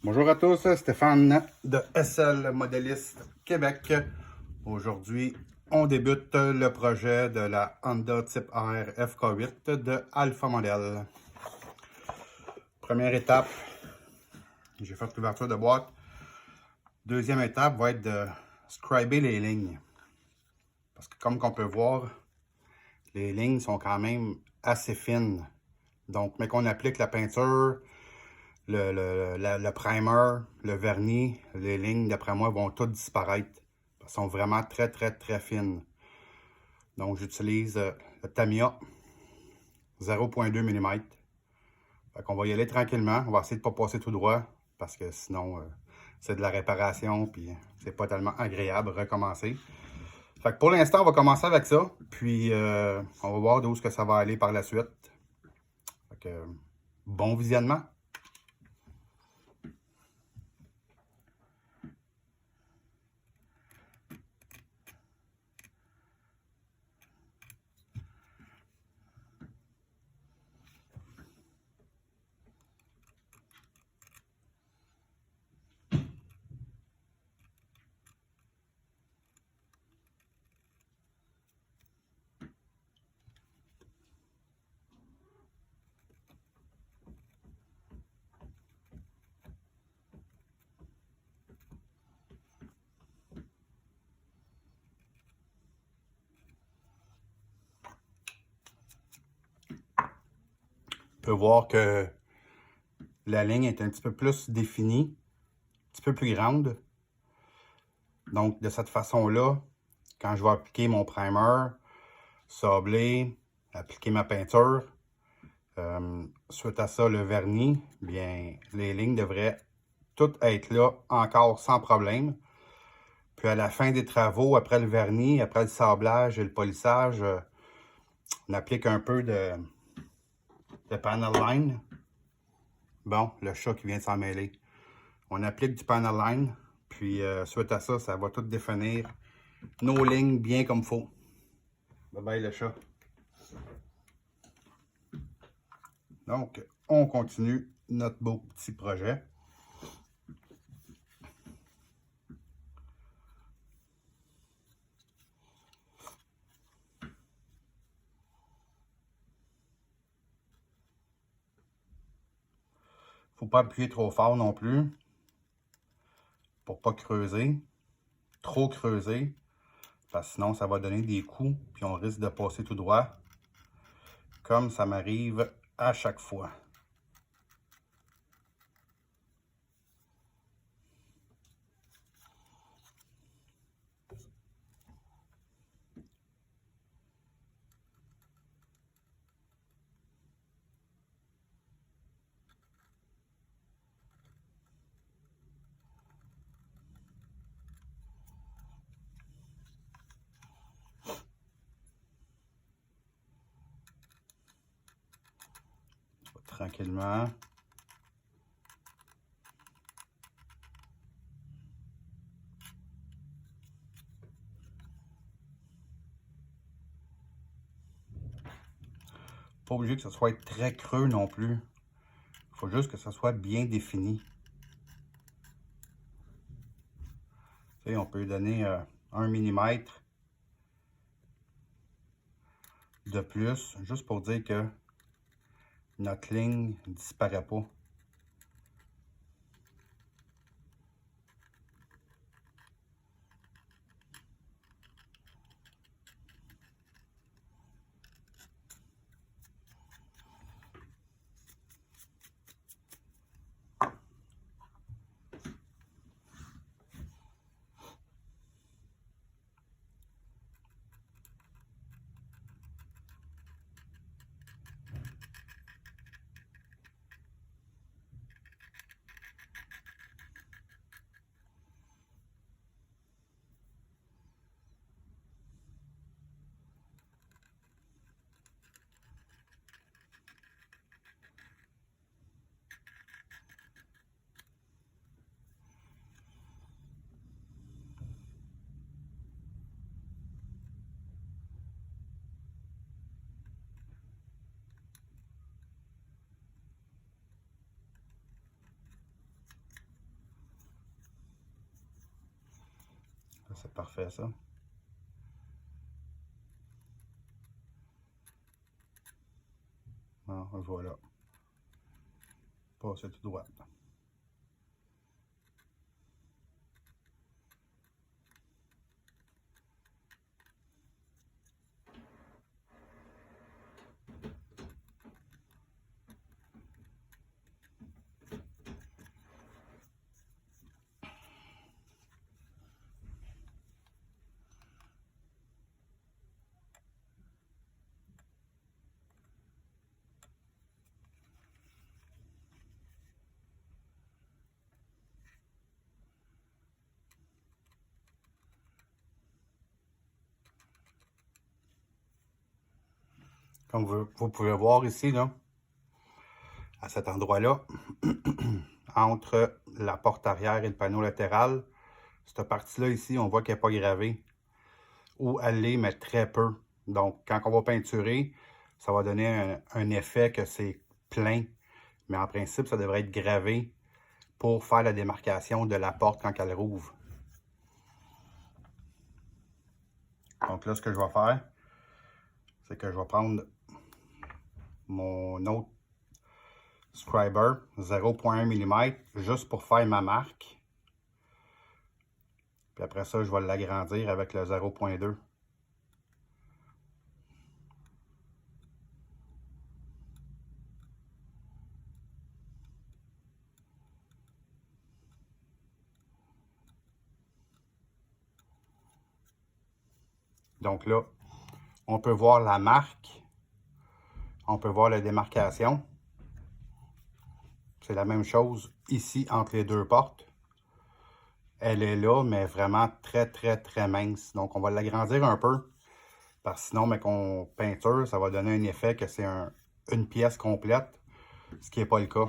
Bonjour à tous, Stéphane de SL Modéliste Québec. Aujourd'hui, on débute le projet de la Honda Type R FK8 de Alpha Model. Première étape, j'ai fait l'ouverture de boîte. Deuxième étape va être de scriber les lignes. Parce que comme on peut voir, les lignes sont quand même assez fines. Donc, mais qu'on applique la peinture, le primer, le vernis, les lignes, d'après moi, vont toutes disparaître. Elles sont vraiment très fines. Donc, j'utilise le Tamiya 0.2 mm. Fait qu'on va y aller tranquillement. On va essayer de ne pas passer tout droit parce que sinon, c'est de la réparation puis c'est pas tellement agréable de recommencer. Fait que pour l'instant, on va commencer avec ça. Puis, on va voir d'où ça va aller par la suite. Fait que, bon visionnement. On peut voir que la ligne est un petit peu plus définie, un petit peu plus grande. Donc, de cette façon-là, quand je vais appliquer mon primer, sabler, appliquer ma peinture, suite à ça, le vernis, bien, les lignes devraient toutes être là encore sans problème. Puis à la fin des travaux, après le vernis, après le sablage et le polissage, on applique un peu de panel line. Bon, le chat qui vient de s'en mêler. On applique du panel line, puis suite à ça, ça va tout définir nos lignes bien comme il faut. Bye bye le chat. Donc, on continue notre beau petit projet. Faut pas appuyer trop fort non plus pour pas creuser, trop creuser, parce que sinon ça va donner des coups puis on risque de passer tout droit, comme ça m'arrive à chaque fois. Tranquillement. Pas obligé que ce soit très creux non plus. Il faut juste que ce soit bien défini. Tu sais, on peut donner 1 mm de plus, juste pour dire que notre ligne ne disparaît pas. c'est parfait ça. Ah, voilà. Passer tout droit. Comme vous pouvez voir ici, là, à cet endroit-là, entre la porte arrière et le panneau latéral, cette partie-là ici, on voit qu'elle n'est pas gravée. Ou elle l'est, mais très peu. Donc, quand on va peinturer, ça va donner un effet que c'est plein. Mais en principe, ça devrait être gravé pour faire la démarcation de la porte quand elle rouvre. Donc là, ce que je vais faire, c'est que je vais prendre mon autre scriber 0.1 mm juste pour faire ma marque. Puis après ça, je vais l'agrandir avec le 0.2. Donc là, on peut voir la marque, on peut voir la démarcation. C'est la même chose ici entre les deux portes. Elle est là, mais vraiment très mince. Donc, on va l'agrandir un peu. Parce que sinon, mais qu'on peinture, ça va donner un effet que c'est une pièce complète, ce qui n'est pas le cas.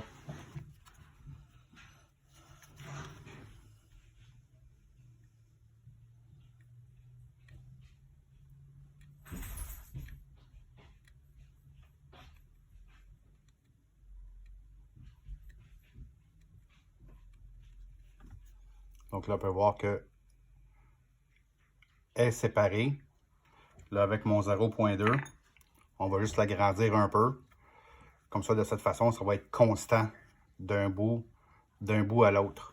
Donc là, on peut voir que elle est séparée. Là, avec mon 0.2, on va juste l'agrandir un peu. Comme ça, de cette façon, ça va être constant d'un bout à l'autre.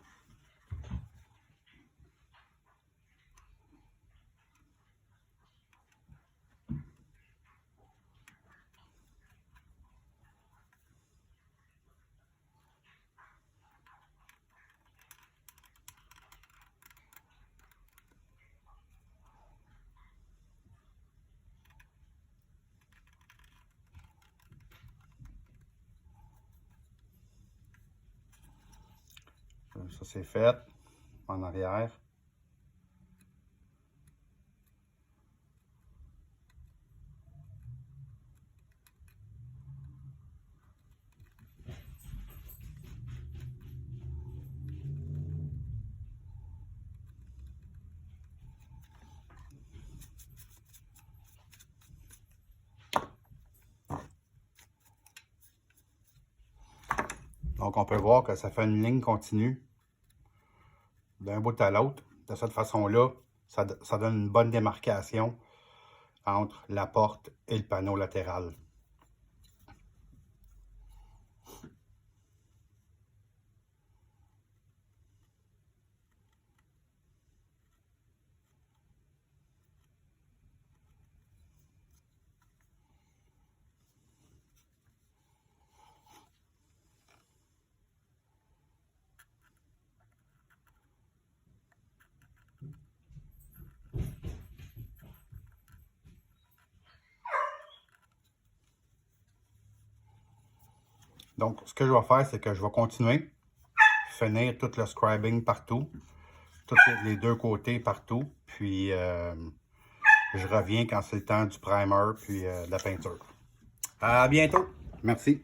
Ça, c'est fait en arrière. Donc, on peut voir que ça fait une ligne continue d'un bout à l'autre. De cette façon-là, ça donne une bonne démarcation entre la porte et le panneau latéral. Donc, ce que je vais faire, c'est que je vais continuer, finir tout le scribing partout, tous les deux côtés partout, puis je reviens quand c'est le temps du primer, puis de la peinture. À bientôt! Merci!